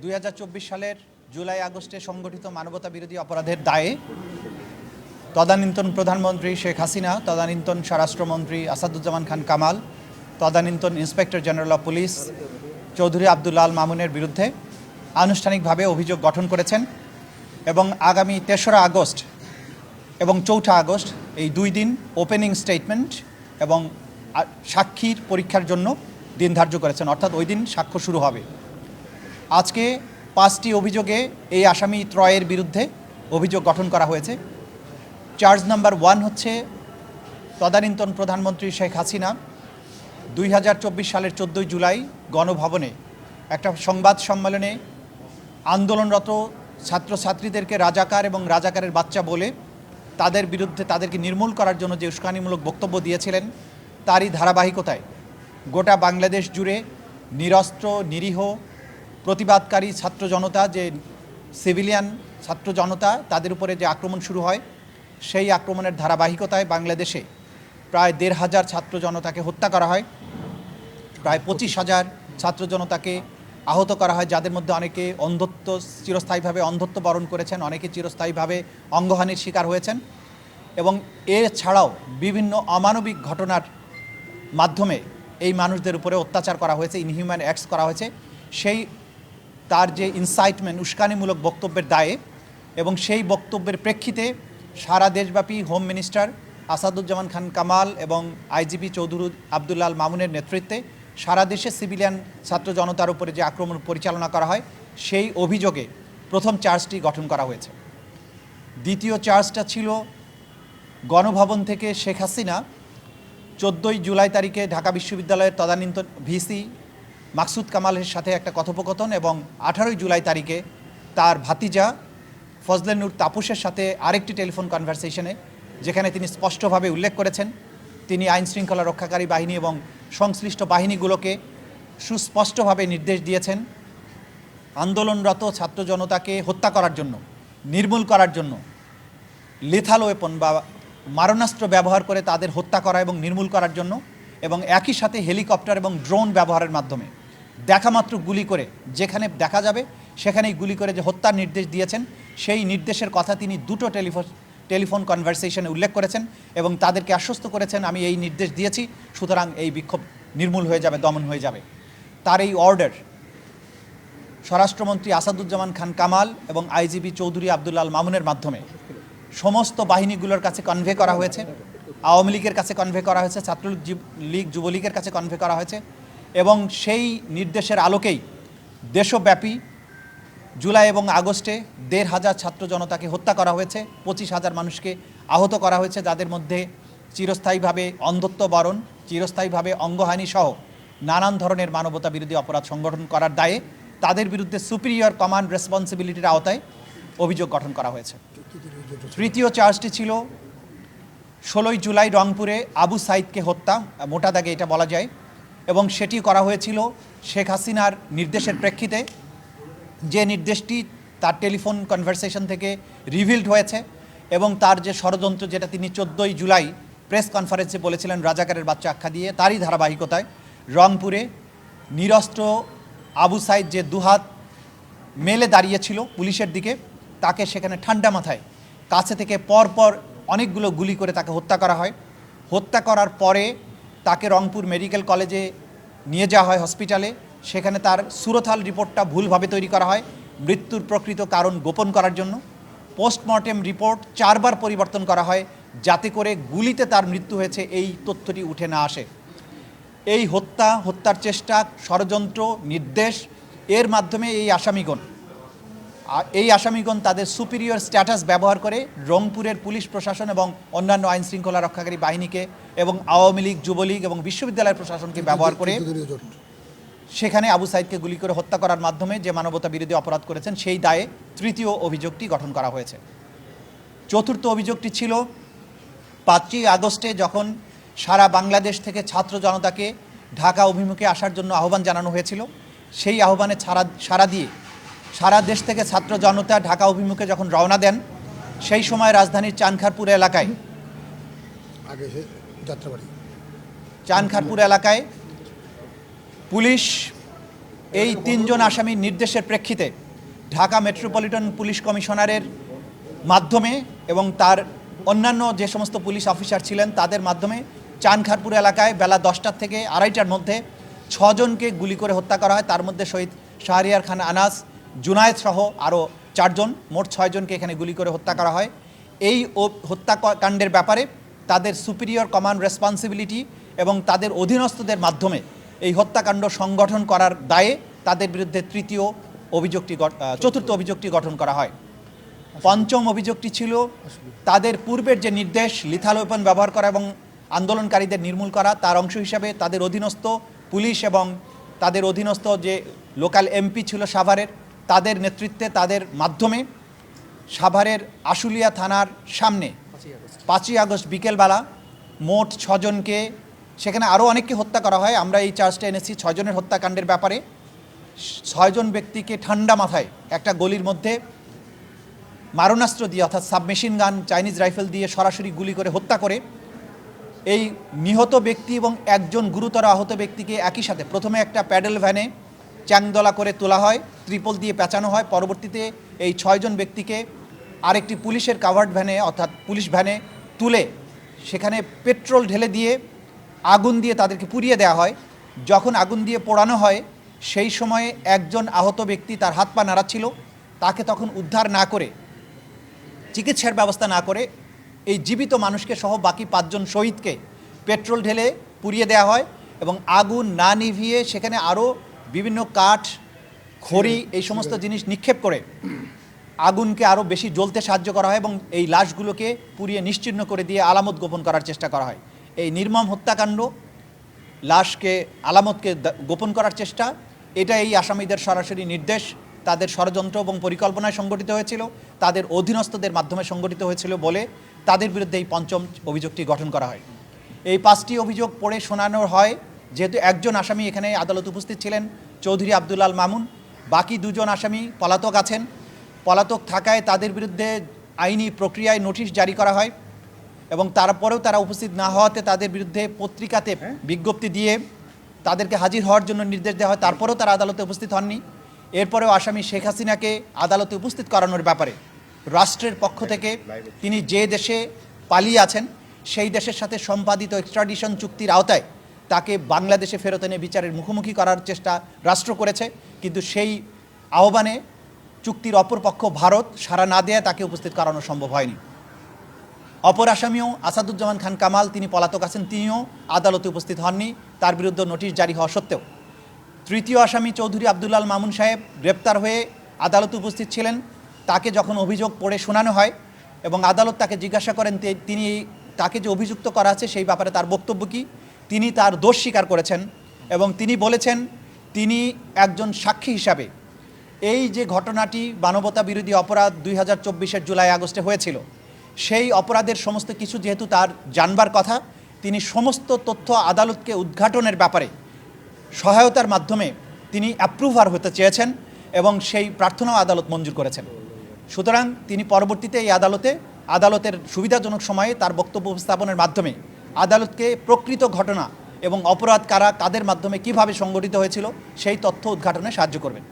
2024 সালের জুলাই আগস্টে সংগঠিত মানবতা বিরোধী অপরাধের দায়ে তদানীন্তন প্রধানমন্ত্রী শেখ হাসিনা, তদানীন্তন স্বরাষ্ট্রমন্ত্রী আসাদুজ্জামান খান কামাল, তদানীন্তন inspector general of police Chowdhury Abdul Al মামুনের বিরুদ্ধে আনুষ্ঠানিকভাবে অভিযোগ গঠন করেছেন এবং আগামী 3রা আগস্ট এবং 4ঠা আগস্ট এই 2 দিন ওপেনিং স্টেটমেন্ট এবং সাক্ষীর পরীক্ষার জন্য দিন ধার্য করেছেন, অর্থাৎ ওই দিন সাক্ষ্য শুরু হবে। আজকে 5টি অভিযোগে এই আসামি ত্রয়ের বিরুদ্ধে অভিযোগ গঠন করা হয়েছে। চার্জ নাম্বার 1 হচ্ছে তদানীন্তন প্রধানমন্ত্রী শেখ হাসিনা 2024 সালের 14 জুলাই গণভবনে একটা সংবাদ সম্মেলনে আন্দোলনরত ছাত্রছাত্রীদেরকে রাজাকার এবং রাজাকারের বাচ্চা বলে তাদের বিরুদ্ধে তাদেরকে নির্মূল করার জন্য যে উস্কানিমূলক বক্তব্য দিয়েছিলেন, তারই ধারাবাহিকতায় গোটা বাংলাদেশ জুড়ে নিরস্ত্র নিরীহ প্রতিবাদকারী ছাত্র জনতা, যে সিভিলিয়ান ছাত্র জনতা, তাদের উপরে যে আক্রমণ শুরু হয়, সেই আক্রমণের ধারাবাহিকতায় বাংলাদেশে প্রায় 1,500 ছাত্র জনতাকে হত্যা করা হয়, প্রায় 25,000 ছাত্র জনতাকে আহত করা হয়, যাদের মধ্যে অনেকে চিরস্থায়ীভাবে অন্ধত্ব বরণ করেছেন, অনেকে চিরস্থায়ীভাবে অঙ্গহানির শিকার হয়েছেন এবং এছাড়াও বিভিন্ন অমানবিক ঘটনার মাধ্যমে এই মানুষদের উপরে অত্যাচার করা হয়েছে, ইনহিউম্যান অ্যাক্টস করা হয়েছে। সেই তার যে ইনসাইটমেন্ট, উস্কানিমূলক বক্তব্যের দায়ে এবং সেই বক্তব্যের প্রেক্ষিতে সারা দেশব্যাপী হোম মিনিস্টার আসাদুজ্জামান খান কামাল এবং আইজিপি চৌধুরী আব্দুল আল মামুনের নেতৃত্বে সারা দেশে সিভিলিয়ান ছাত্র জনতার উপরে যে আক্রমণ পরিচালনা করা হয়, সেই অভিযোগে প্রথম চার্জটি গঠন করা হয়েছে। দ্বিতীয় চার্জটা ছিল গণভবন থেকে শেখ হাসিনা 14 জুলাই তারিখে ঢাকা বিশ্ববিদ্যালয়ের তদানীন্তন ভিসি মাকসুদ কামালের সাথে একটা কথোপকথন এবং 18 জুলাই তারিখে তার ভাতিজা ফজলে নূর তাপসের সাথে আরেকটি টেলিফোন কনভারসেশনে, যেখানে তিনি স্পষ্টভাবে উল্লেখ করেছেন তিনি আইনশৃঙ্খলা রক্ষাকারী বাহিনী এবং সংশ্লিষ্ট বাহিনীগুলোকে সুস্পষ্টভাবে নির্দেশ দিয়েছেন আন্দোলনরত ছাত্র জনতাকে হত্যা করার জন্য, নির্মূল করার জন্য লেথাল ওয়েপন বা মারণাস্ত্র ব্যবহার করে তাদের হত্যা করা এবং নির্মূল করার জন্য, এবং একই সাথে হেলিকপ্টার এবং ড্রোন ব্যবহারের মাধ্যমে দেখামাত্র গুলি করে, যেখানে দেখা যাবে সেখানেই গুলি করে যে হত্যার নির্দেশ দিয়েছেন, সেই নির্দেশের কথা তিনি 2টো টেলিফোন কনভারসেশনে উল্লেখ করেছেন এবং তাদেরকে আশ্বস্ত করেছেন আমি এই নির্দেশ দিয়েছি, সুতরাং এই বিক্ষোভ নির্মূল হয়ে যাবে, দমন হয়ে যাবে। তার এই অর্ডার স্বরাষ্ট্রমন্ত্রী আসাদুজ্জামান খান কামাল এবং আইজিপি চৌধুরী আব্দুল আল মামুনের মাধ্যমে সমস্ত বাহিনীগুলোর কাছে কনভে করা হয়েছে। আওয়ামী লীগের কাছে কনভে করা হয়েছে, ছাত্রলীগ যুবলীগের কাছে কনভে করা হয়েছে এবং সেই নির্দেশের আলোকেই দেশব্যাপী জুলাই এবং আগস্টে 1,500 ছাত্র জনতাকে হত্যা করা হয়েছে, 25,000 মানুষকে আহত করা হয়েছে, যাদের মধ্যে চিরস্থায়ীভাবে অন্ধত্ব বরণ, চিরস্থায়ীভাবে অঙ্গহানি সহ নানান ধরনের মানবতা বিরোধী অপরাধ সংগঠন করার দায়ে তাদের বিরুদ্ধে সুপিরিয়র কমান্ড রেসপন্সিবিলিটির আওতায় অভিযোগ গঠন করা হয়েছে। তৃতীয় চার্জটি ছিল 16 জুলাই রংপুরে আবু সাইদকে হত্যা, মোটা দাগে এটা বলা যায়, এবং সেটি করা হয়েছিল শেখ হাসিনার নির্দেশের প্রেক্ষিতে, যে নির্দেশটি তার টেলিফোন কনভারসেশন থেকে রিভিলড হয়েছে এবং তার যে ষড়যন্ত্র, যেটা তিনি 14 জুলাই প্রেস কনফারেন্সে বলেছিলেন রাজাকারের বাচ্চা আখ্যা দিয়ে, তারই ধারাবাহিকতায় রংপুরে নিরস্ত্র আবু সাইদ যে দুহাত মেলে দাঁড়িয়েছিল পুলিশের দিকে, তাকে সেখানে ঠান্ডা মাথায় কাছে থেকে পরপর অনেকগুলো গুলি করে তাকে হত্যা করা হয়। হত্যা করার পরে তাকে রংপুর মেডিকেল কলেজে নিয়ে যাওয়া হয় হসপিটালে, সেখানে তার সুরথাল রিপোর্টটা ভুলভাবে তৈরি করা হয় মৃত্যুর প্রকৃত কারণ গোপন করার জন্য। পোস্টমর্টেম রিপোর্ট 4 বার পরিবর্তন করা হয় যাতে করে গুলিতে তার মৃত্যু হয়েছে এই তথ্যটি উঠে না আসে। এই হত্যার চেষ্টা, ষড়যন্ত্র, নির্দেশ এর মাধ্যমে এই আসামিগণ তাদের সুপিরিয়র স্ট্যাটাস ব্যবহার করে রংপুরের পুলিশ প্রশাসন এবং অন্যান্য আইন শৃঙ্খলা রক্ষাকারী বাহিনীকে এবং আওয়ামী লীগ, যুবলীগ এবং বিশ্ববিদ্যালয় প্রশাসনকে ব্যবহার করে সেখানে আবু সাইদকে গুলি করে হত্যা করার মাধ্যমে যে মানবতা বিরোধী অপরাধ করেছেন, সেই দায়ে তৃতীয় অভিযোগটি গঠন করা হয়েছে। চতুর্থ অভিযোগটি ছিল 5ই আগস্টে যখন সারা বাংলাদেশ থেকে ছাত্র জনতাকে ঢাকা অভিমুখে আসার জন্য আহ্বান জানানো হয়েছিল, সেই আহ্বানে সাড়া দিয়ে সারা দেশ থেকে ছাত্র জনতা ঢাকা অভিমুখে যখন রওনা দেন, সেই সময় রাজধানীর চানখারপুর এলাকায় পুলিশ এই তিনজন আসামির নির্দেশের প্রেক্ষিতে ঢাকা মেট্রোপলিটন পুলিশ কমিশনারের মাধ্যমে এবং তার অন্যান্য যে সমস্ত পুলিশ অফিসার ছিলেন তাদের মাধ্যমে চানখারপুর এলাকায় বেলা 10টার থেকে 2:30টার মধ্যে 6 জনকে গুলি করে হত্যা করা হয়। তার মধ্যে শহীদ শাহরিয়ার খান আনাস, জুনায়েদ সহ আরও 4 জন, মোট 6 জনকে এখানে গুলি করে হত্যা করা হয়। এই হত্যাকাণ্ডের ব্যাপারে তাদের সুপিরিয়র কমান্ড রেসপন্সিবিলিটি এবং তাদের অধীনস্থদের মাধ্যমে এই হত্যাকাণ্ড সংগঠন করার দায়ে তাদের বিরুদ্ধে চতুর্থ অভিযোগটি গঠন করা হয়। পঞ্চম অভিযোগটি ছিল তাদের পূর্বের যে নির্দেশ লিথাল ওয়েপন ব্যবহার করা এবং আন্দোলনকারীদের নির্মূল করা, তার অংশ হিসাবে তাদের অধীনস্থ পুলিশ এবং তাদের অধীনস্থ যে লোকাল এমপি ছিল সাভারের, তাদের নেতৃত্বে তাদের মাধ্যমে সাভারের আশুলিয়া থানার সামনে 5ই আগস্ট বিকেলবেলা মোট 6 জনকে, সেখানে আরও অনেককে হত্যা করা হয়। আমরা এই চার্জটা এনেছি 6 জনের হত্যাকাণ্ডের ব্যাপারে। 6 জন ব্যক্তিকে ঠান্ডা মাথায় একটা গলির মধ্যে মারণাস্ত্র দিয়ে, অর্থাৎ সাবমেশিন গান, চাইনিজ রাইফেল দিয়ে সরাসরি গুলি করে হত্যা করে এই নিহত ব্যক্তি এবং একজন গুরুতর আহত ব্যক্তিকে একই সাথে প্রথমে একটা প্যাডেল ভ্যানে চ্যাংদলা করে তোলা হয়, ত্রিপল দিয়ে পেঁচানো হয়। পরবর্তীতে এই 6 জন ব্যক্তিকে আরেকটি পুলিশের কাভার্ড ভ্যানে, অর্থাৎ পুলিশ ভ্যানে তুলে সেখানে পেট্রোল ঢেলে দিয়ে আগুন দিয়ে তাদেরকে পুড়িয়ে দেওয়া হয়। যখন আগুন দিয়ে পোড়ানো হয় সেই সময়ে একজন আহত ব্যক্তি তার হাত পা নাড়াচ্ছিল, তাকে তখন উদ্ধার না করে, চিকিৎসার ব্যবস্থা না করে এই জীবিত মানুষকে সহ বাকি 5 জন শহীদকে পেট্রোল ঢেলে পুড়িয়ে দেওয়া হয় এবং আগুন না নিভিয়ে সেখানে আরও বিভিন্ন কাঠ, খড়ি, এই সমস্ত জিনিস নিক্ষেপ করে আগুনকে আরও বেশি জ্বলতে সাহায্য করা হয় এবং এই লাশগুলোকে পুড়িয়ে নিশ্চিহ্ন করে দিয়ে আলামত গোপন করার চেষ্টা করা হয়। এই নির্মম হত্যাকাণ্ড, লাশকে, আলামতকে গোপন করার চেষ্টা, এটা এই আসামিদের সরাসরি নির্দেশ, তাদের ষড়যন্ত্র এবং পরিকল্পনায় সংগঠিত হয়েছিল, তাদের অধীনস্থদের মাধ্যমে সংগঠিত হয়েছিল বলে তাদের বিরুদ্ধে এই পঞ্চম অভিযোগটি গঠন করা হয়। এই 5টি অভিযোগ পড়ে শোনানো হয়। যেহেতু একজন আসামি এখানে আদালত উপস্থিত ছিলেন, চৌধুরী আব্দুল মামুন, বাকি 2 জন আসামি পলাতক আছেন। পলাতক থাকায় তাদের বিরুদ্ধে আইনি প্রক্রিয়ায় নোটিশ জারি করা হয় এবং তারপরেও তারা উপস্থিত না হওয়াতে তাদের বিরুদ্ধে পত্রিকাতে বিজ্ঞপ্তি দিয়ে তাদেরকে হাজির হওয়ার জন্য নির্দেশ দেওয়া হয়। তারপরেও তারা আদালতে উপস্থিত হননি। এরপরেও আসামি শেখ হাসিনাকে আদালতে উপস্থিত করানোর ব্যাপারে রাষ্ট্রের পক্ষ থেকে তিনি যে দেশে পালিয়ে আছেন সেই দেশের সাথে সম্পাদিত এক্সট্রাডিশন চুক্তির আওতায় তাকে বাংলাদেশে ফেরত এনে বিচারের মুখোমুখি করার চেষ্টা রাষ্ট্র করেছে, কিন্তু সেই আহ্বানে চুক্তির অপর পক্ষ ভারত সাড়া না দেয়া তাকে উপস্থিত করানো সম্ভব হয়নি। অপর আসামিও আসাদুজ্জামান খান কামাল, তিনি পলাতক আছেন, তিনিও আদালতে উপস্থিত হননি, তার বিরুদ্ধে নোটিশ জারি হওয়া সত্ত্বেও। তৃতীয় আসামি চৌধুরী আব্দুল মামুন সাহেব গ্রেপ্তার হয়ে আদালতে উপস্থিত ছিলেন। তাকে যখন অভিযোগ পড়ে শোনানো হয় এবং আদালত তাকে জিজ্ঞাসা করেন তিনি তাকে যে অভিযুক্ত করা আছে সেই ব্যাপারে তার বক্তব্য কী, তিনি তার দোষ স্বীকার করেছেন এবং তিনি বলেছেন তিনি একজন সাক্ষী হিসাবে এই যে ঘটনাটি মানবতা বিরোধী অপরাধ 2024-এর জুলাই আগস্টে হয়েছিল, সেই অপরাধের সমস্ত কিছু যেহেতু তার জানবার কথা, তিনি সমস্ত তথ্য আদালতকে উদ্ঘাটনের ব্যাপারে সহায়তার মাধ্যমে তিনি অ্যাপ্রুভার হতে চেয়েছেন এবং সেই প্রার্থনাও আদালত মঞ্জুর করেছেন। সুতরাং তিনি পরবর্তীতে এই আদালতের সুবিধাজনক সময়ে তার বক্তব্য উপস্থাপনের মাধ্যমে আদালতকে প্রকৃত ঘটনা এবং অপরাধ কারা, কাদের মাধ্যমে কিভাবে সংগঠিত হয়েছিল সেই তথ্য উদ্ঘাটনে সাহায্য করবেন।